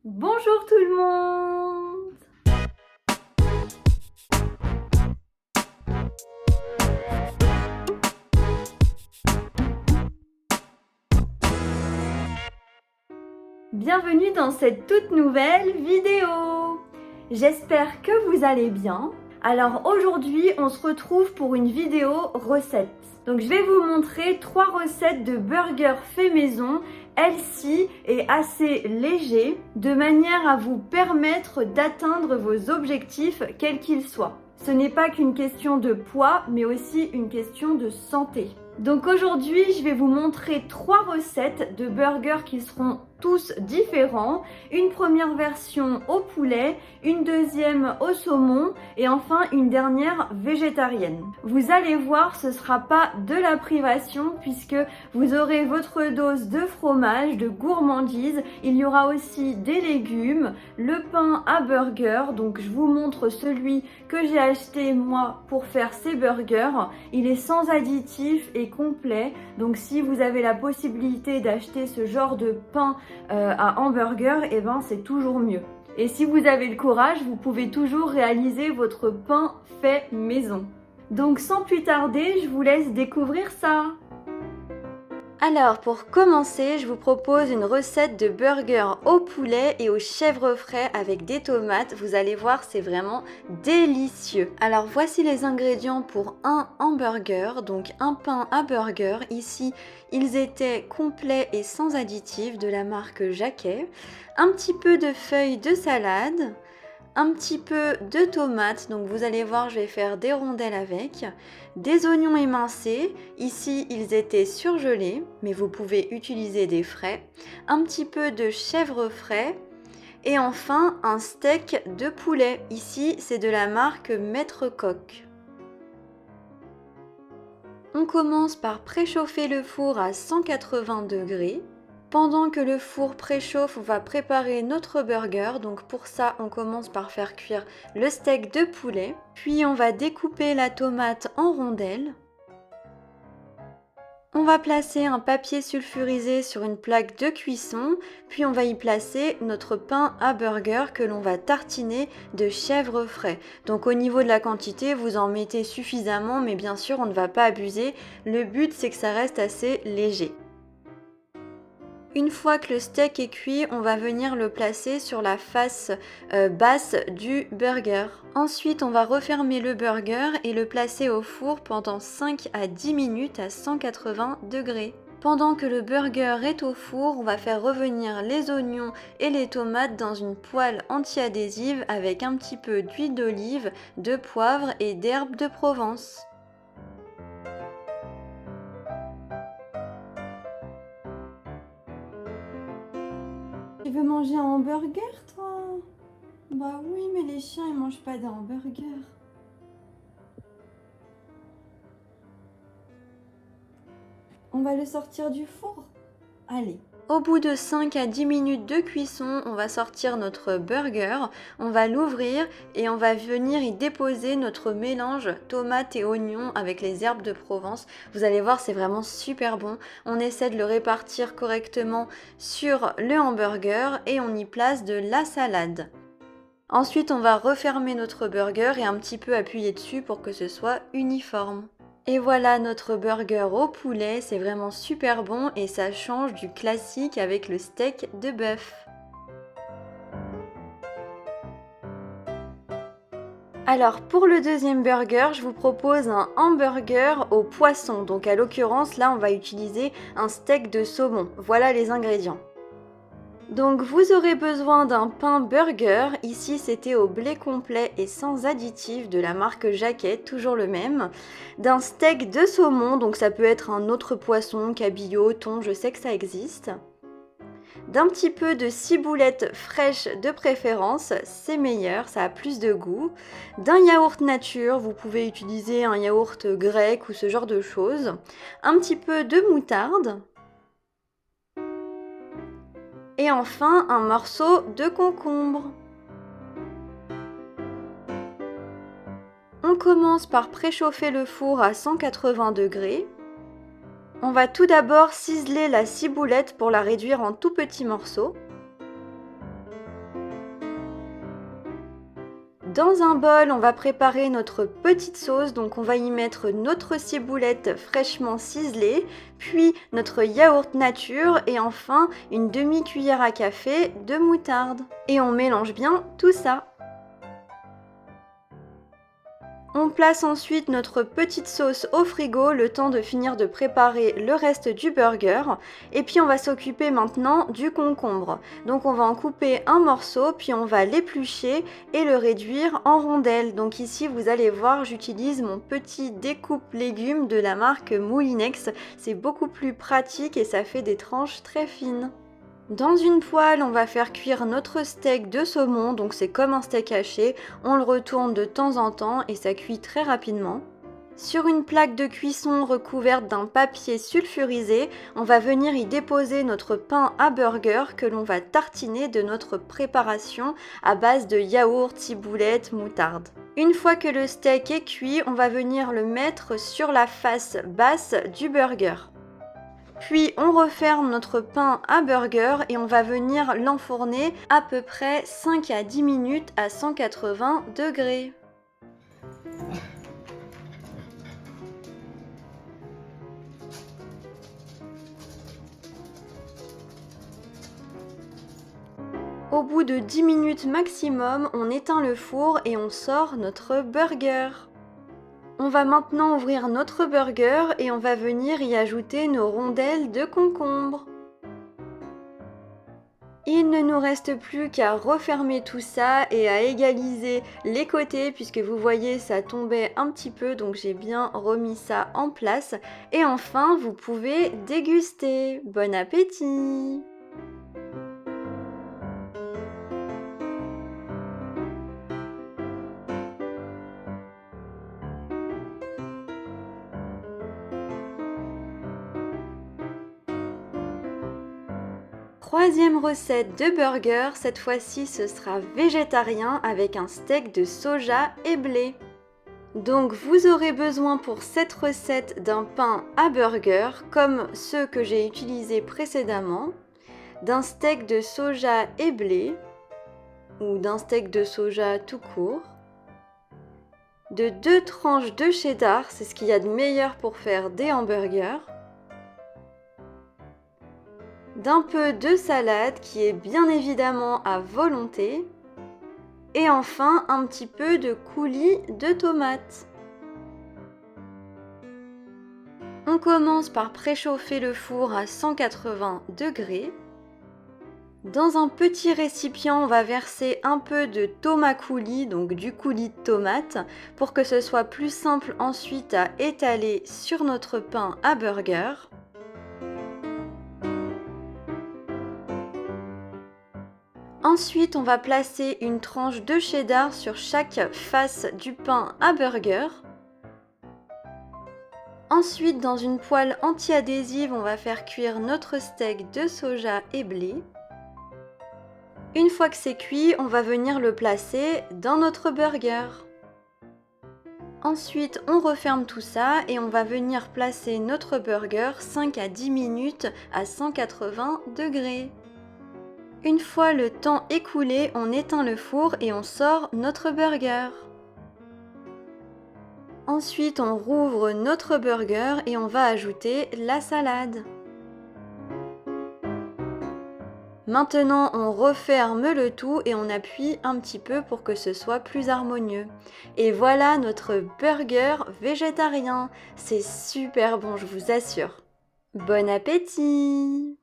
Bonjour tout le monde! Bienvenue dans cette toute nouvelle vidéo! J'espère que vous allez bien. Alors aujourd'hui, on se retrouve pour une vidéo recette. Donc je vais vous montrer 3 recettes de burgers fait maison, healthy et assez légers, de manière à vous permettre d'atteindre vos objectifs quels qu'ils soient. Ce n'est pas qu'une question de poids, mais aussi une question de santé. Donc aujourd'hui, je vais vous montrer 3 recettes de burgers qui seront tous différents. Une première version au poulet, une deuxième au saumon et enfin une dernière végétarienne. Vous allez voir, ce sera pas de la privation puisque vous aurez votre dose de fromage, de gourmandise. Il y aura aussi des légumes, le pain à burger. Donc je vous montre celui que j'ai acheté moi pour faire ces burgers. Il est sans additifs et complet. Donc si vous avez la possibilité d'acheter ce genre de pain à hamburger, et ben c'est toujours mieux. Et si vous avez le courage, vous pouvez toujours réaliser votre pain fait maison. Donc sans plus tarder, je vous laisse découvrir ça. Alors pour commencer, je vous propose une recette de burger au poulet et au chèvre frais avec des tomates. Vous allez voir, c'est vraiment délicieux. Alors voici les ingrédients pour un hamburger, donc un pain à burger. Ici, ils étaient complets et sans additifs de la marque Jacquet. Un petit peu de feuilles de salade. Un petit peu de tomates, donc vous allez voir, je vais faire des rondelles avec, des oignons émincés, ici ils étaient surgelés, mais vous pouvez utiliser des frais, un petit peu de chèvre frais, et enfin un steak de poulet, ici c'est de la marque Maître Coq. On commence par préchauffer le four à 180 degrés. Pendant que le four préchauffe, on va préparer notre burger. Donc pour ça, on commence par faire cuire le steak de poulet. Puis on va découper la tomate en rondelles. On va placer un papier sulfurisé sur une plaque de cuisson. Puis on va y placer notre pain à burger que l'on va tartiner de chèvre frais. Donc au niveau de la quantité, vous en mettez suffisamment, mais bien sûr, on ne va pas abuser. Le but, c'est que ça reste assez léger. Une fois que le steak est cuit, on va venir le placer sur la face basse du burger. Ensuite, on va refermer le burger et le placer au four pendant 5 à 10 minutes à 180 degrés. Pendant que le burger est au four, on va faire revenir les oignons et les tomates dans une poêle anti-adhésive avec un petit peu d'huile d'olive, de poivre et d'herbes de Provence. Tu veux manger un hamburger, toi? Bah oui, mais les chiens, ils mangent pas de hamburger. On va le sortir du four. Allez. Au bout de 5 à 10 minutes de cuisson, on va sortir notre burger, on va l'ouvrir et on va venir y déposer notre mélange tomate et oignon avec les herbes de Provence. Vous allez voir, c'est vraiment super bon. On essaie de le répartir correctement sur le hamburger et on y place de la salade. Ensuite, on va refermer notre burger et un petit peu appuyer dessus pour que ce soit uniforme. Et voilà notre burger au poulet, c'est vraiment super bon et ça change du classique avec le steak de bœuf. Alors pour le deuxième burger, je vous propose un hamburger au poisson. Donc à l'occurrence, là on va utiliser un steak de saumon. Voilà les ingrédients. Donc vous aurez besoin d'un pain burger, ici c'était au blé complet et sans additifs de la marque Jacquet, toujours le même, d'un steak de saumon, donc ça peut être un autre poisson, cabillaud, thon, je sais que ça existe, d'un petit peu de ciboulette fraîche de préférence, c'est meilleur, ça a plus de goût, d'un yaourt nature, vous pouvez utiliser un yaourt grec ou ce genre de choses, un petit peu de moutarde, et enfin un morceau de concombre. On commence par préchauffer le four à 180 degrés. On va tout d'abord ciseler la ciboulette pour la réduire en tout petits morceaux. Dans un bol, on va préparer notre petite sauce, donc on va y mettre notre ciboulette fraîchement ciselée, puis notre yaourt nature et enfin une demi-cuillère à café de moutarde. Et on mélange bien tout ça. On place ensuite notre petite sauce au frigo, le temps de finir de préparer le reste du burger. Et puis on va s'occuper maintenant du concombre. Donc on va en couper un morceau, puis on va l'éplucher et le réduire en rondelles. Donc ici vous allez voir, j'utilise mon petit découpe légumes de la marque Moulinex. C'est beaucoup plus pratique et ça fait des tranches très fines. Dans une poêle, on va faire cuire notre steak de saumon, donc c'est comme un steak haché, on le retourne de temps en temps et ça cuit très rapidement. Sur une plaque de cuisson recouverte d'un papier sulfurisé, on va venir y déposer notre pain à burger que l'on va tartiner de notre préparation à base de yaourt, ciboulette, moutarde. Une fois que le steak est cuit, on va venir le mettre sur la face basse du burger. Puis on referme notre pain à burger et on va venir l'enfourner à peu près 5 à 10 minutes à 180 degrés. Au bout de 10 minutes maximum, on éteint le four et on sort notre burger. On va maintenant ouvrir notre burger et on va venir y ajouter nos rondelles de concombre. Il ne nous reste plus qu'à refermer tout ça et à égaliser les côtés puisque vous voyez ça tombait un petit peu, donc j'ai bien remis ça en place. Et enfin vous pouvez déguster. Bon appétit! Troisième recette de burger, cette fois-ci ce sera végétarien avec un steak de soja et blé. Donc vous aurez besoin pour cette recette d'un pain à burger comme ceux que j'ai utilisés précédemment, d'un steak de soja et blé ou d'un steak de soja tout court, de 2 tranches de cheddar, c'est ce qu'il y a de meilleur pour faire des hamburgers, d'un peu de salade qui est bien évidemment à volonté et enfin un petit peu de coulis de tomates. On commence par préchauffer le four à 180 degrés. Dans un petit récipient, on va verser un peu de tomate coulis, donc du coulis de tomate, pour que ce soit plus simple ensuite à étaler sur notre pain à burger. Ensuite, on va placer une tranche de cheddar sur chaque face du pain à burger. Ensuite, dans une poêle anti-adhésive, on va faire cuire notre steak de soja et blé. Une fois que c'est cuit, on va venir le placer dans notre burger. Ensuite, on referme tout ça et on va venir placer notre burger 5 à 10 minutes à 180 degrés. Une fois le temps écoulé, on éteint le four et on sort notre burger. Ensuite, on rouvre notre burger et on va ajouter la salade. Maintenant, on referme le tout et on appuie un petit peu pour que ce soit plus harmonieux. Et voilà notre burger végétarien. C'est super bon, je vous assure. Bon appétit!